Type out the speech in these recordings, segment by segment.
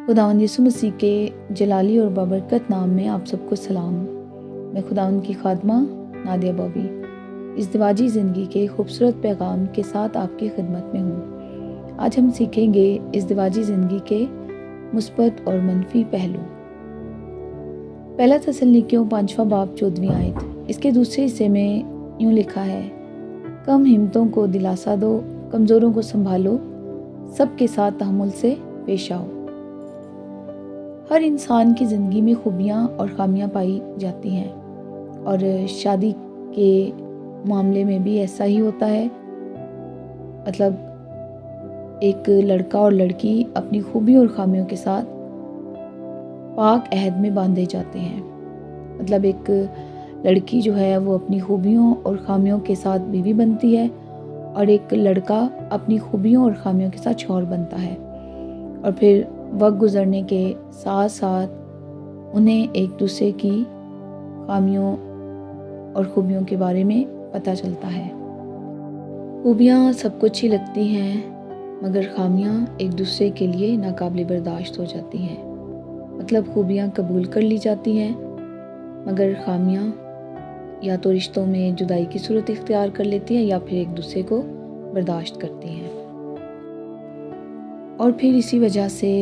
خداوند یسوع مسیح کے جلالی اور بابرکت نام میں آپ سب کو سلام۔ میں خداوند کی خادمہ نادیہ بابی ازدواجی زندگی کے خوبصورت پیغام کے ساتھ آپ کی خدمت میں ہوں۔ آج ہم سیکھیں گے ازدواجی زندگی کے مثبت اور منفی پہلو۔ پہلا تسلنیکیوں 5واں باب 14ویں آیت، اس کے دوسرے حصے میں یوں لکھا ہے، کم ہمتوں کو دلاسا دو، کمزوروں کو سنبھالو، سب کے ساتھ تحمل سے پیش آؤ۔ ہر انسان کی زندگی میں خوبیاں اور خامیاں پائی جاتی ہیں، اور شادی کے معاملے میں بھی ایسا ہی ہوتا ہے۔ مطلب ایک لڑکا اور لڑکی اپنی خوبیوں اور خامیوں کے ساتھ پاک عہد میں باندھے جاتے ہیں۔ مطلب ایک لڑکی جو ہے وہ اپنی خوبیوں اور خامیوں کے ساتھ بیوی بنتی ہے، اور ایک لڑکا اپنی خوبیوں اور خامیوں کے ساتھ شوہر بنتا ہے، اور پھر وقت گزرنے کے ساتھ ساتھ انہیں ایک دوسرے کی خامیوں اور خوبیوں کے بارے میں پتہ چلتا ہے۔ خوبیاں سب کو اچھی لگتی ہیں، مگر خامیاں ایک دوسرے کے لیے ناقابل برداشت ہو جاتی ہیں۔ مطلب خوبیاں قبول کر لی جاتی ہیں، مگر خامیاں یا تو رشتوں میں جدائی کی صورت اختیار کر لیتی ہیں، یا پھر ایک دوسرے کو برداشت کرتی ہیں۔ اور پھر اسی وجہ سے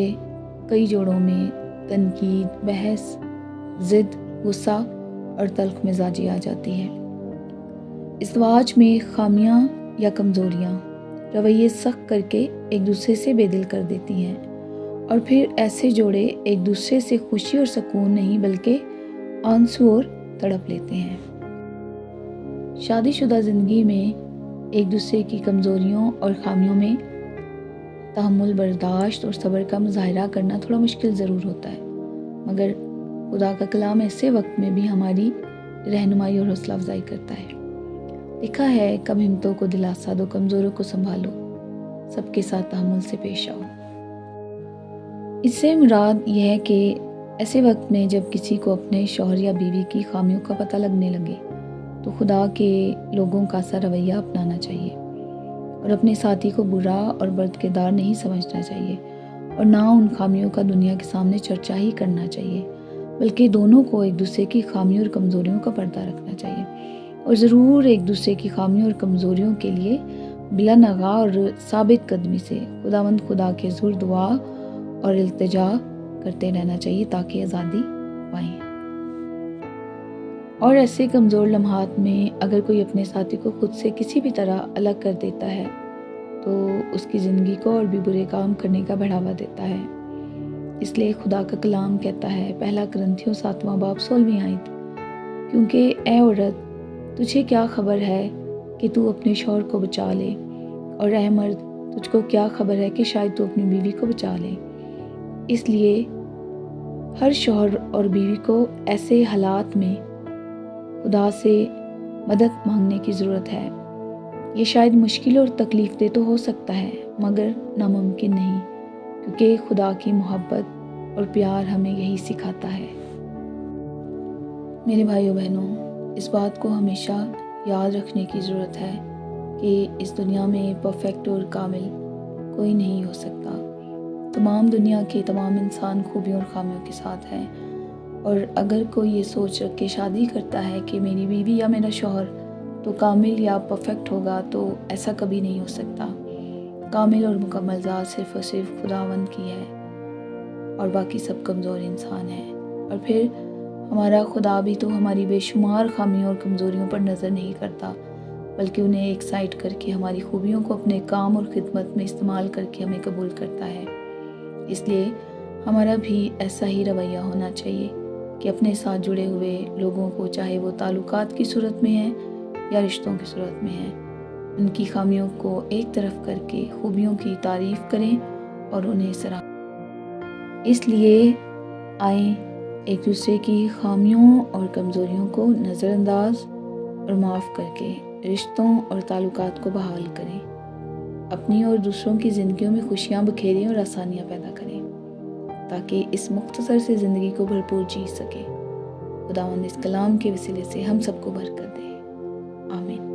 کئی جوڑوں میں تنقید، بحث، ضد، غصہ اور تلخ مزاجی آ جاتی ہے۔ ازدواج میں خامیاں یا کمزوریاں رویے سخت کر کے ایک دوسرے سے بے دل کر دیتی ہیں، اور پھر ایسے جوڑے ایک دوسرے سے خوشی اور سکون نہیں بلکہ آنسو اور تڑپ لیتے ہیں۔ شادی شدہ زندگی میں ایک دوسرے کی کمزوریوں اور خامیوں میں تحمل، برداشت اور صبر کا مظاہرہ کرنا تھوڑا مشکل ضرور ہوتا ہے، مگر خدا کا کلام ایسے وقت میں بھی ہماری رہنمائی اور حوصلہ افزائی کرتا ہے۔ لکھا ہے، کم ہمتوں کو دلاسا دو، کمزوروں کو سنبھالو، سب کے ساتھ تحمل سے پیش آؤ۔ اس سے مراد یہ ہے کہ ایسے وقت میں جب کسی کو اپنے شوہر یا بیوی کی خامیوں کا پتہ لگنے لگے تو خدا کے لوگوں کا سا رویہ اپنانا چاہیے، اور اپنے ساتھی کو برا اور بدکردار نہیں سمجھنا چاہیے، اور نہ ان خامیوں کا دنیا کے سامنے چرچا ہی کرنا چاہیے، بلکہ دونوں کو ایک دوسرے کی خامیوں اور کمزوریوں کا پردہ رکھنا چاہیے، اور ضرور ایک دوسرے کی خامیوں اور کمزوریوں کے لیے بلا نغہ اور ثابت قدمی سے خداوند خدا کے حضور دعا اور التجا کرتے رہنا چاہیے تاکہ آزادی پائیں۔ اور ایسے کمزور لمحات میں اگر کوئی اپنے ساتھی کو خود سے کسی بھی طرح الگ کر دیتا ہے تو اس کی زندگی کو اور بھی برے کام کرنے کا بڑھاوا دیتا ہے۔ اس لیے خدا کا کلام کہتا ہے، پہلا کرنتھیوں 7واں باب 16ویں آیت، کیونکہ اے عورت، تجھے کیا خبر ہے کہ تو اپنے شوہر کو بچا لے، اور اے مرد، تجھ کو کیا خبر ہے کہ شاید تو اپنی بیوی کو بچا لے۔ اس لیے ہر شوہر اور بیوی کو ایسے حالات میں خدا سے مدد مانگنے کی ضرورت ہے۔ یہ شاید مشکل اور تکلیف دہ تو ہو سکتا ہے، مگر ناممکن نہیں، کیونکہ خدا کی محبت اور پیار ہمیں یہی سکھاتا ہے۔ میرے بھائیوں بہنوں، اس بات کو ہمیشہ یاد رکھنے کی ضرورت ہے کہ اس دنیا میں پرفیکٹ اور کامل کوئی نہیں ہو سکتا۔ تمام دنیا کے تمام انسان خوبیوں اور خامیوں کے ساتھ ہیں، اور اگر کوئی یہ سوچ رکھ کے شادی کرتا ہے کہ میری بیوی یا میرا شوہر تو کامل یا پرفیکٹ ہوگا، تو ایسا کبھی نہیں ہو سکتا۔ کامل اور مکمل ذات صرف اور صرف خداوند کی ہے، اور باقی سب کمزور انسان ہیں۔ اور پھر ہمارا خدا بھی تو ہماری بے شمار خامیوں اور کمزوریوں پر نظر نہیں کرتا، بلکہ انہیں ایک سائڈ کر کے ہماری خوبیوں کو اپنے کام اور خدمت میں استعمال کر کے ہمیں قبول کرتا ہے۔ اس لیے ہمارا بھی ایسا ہی رویہ ہونا چاہیے کہ اپنے ساتھ جڑے ہوئے لوگوں کو، چاہے وہ تعلقات کی صورت میں ہیں یا رشتوں کی صورت میں ہیں، ان کی خامیوں کو ایک طرف کر کے خوبیوں کی تعریف کریں اور انہیں سراہیں۔ اس لیے آئیں ایک دوسرے کی خامیوں اور کمزوریوں کو نظر انداز اور معاف کر کے رشتوں اور تعلقات کو بحال کریں، اپنی اور دوسروں کی زندگیوں میں خوشیاں بکھیریں اور آسانیاں پیدا کریں، تاکہ اس مختصر سے زندگی کو بھرپور جی سکے۔ خداوند اس کلام کے وسیلے سے ہم سب کو برکت دے۔ آمین۔